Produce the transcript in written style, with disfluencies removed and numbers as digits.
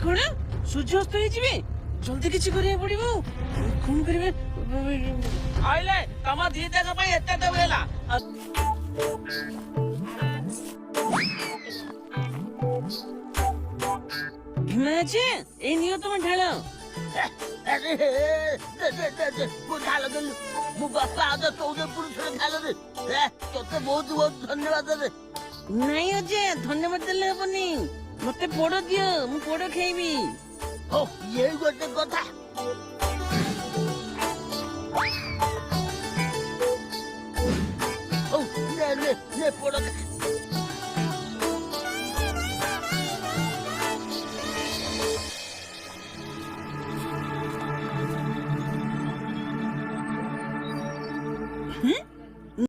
कौन सूर्यास्त हो जिवे जल्दी किछि करिया पड़िबो कोन करिवे आइले तमा दी जगह पे एते देवेला मैचे ए नियो तुम ढालो अरे मु ढाल देलु मु बापा आदा 14 पुरुष ढाल दे तोते बहुत बहुत धन्यवाद रे नहीं अजे धन्यवाद देले हबनी मते पोड़ दियो मु पोड़ खेबी हो ये गोटे कथा ओ ने पोड़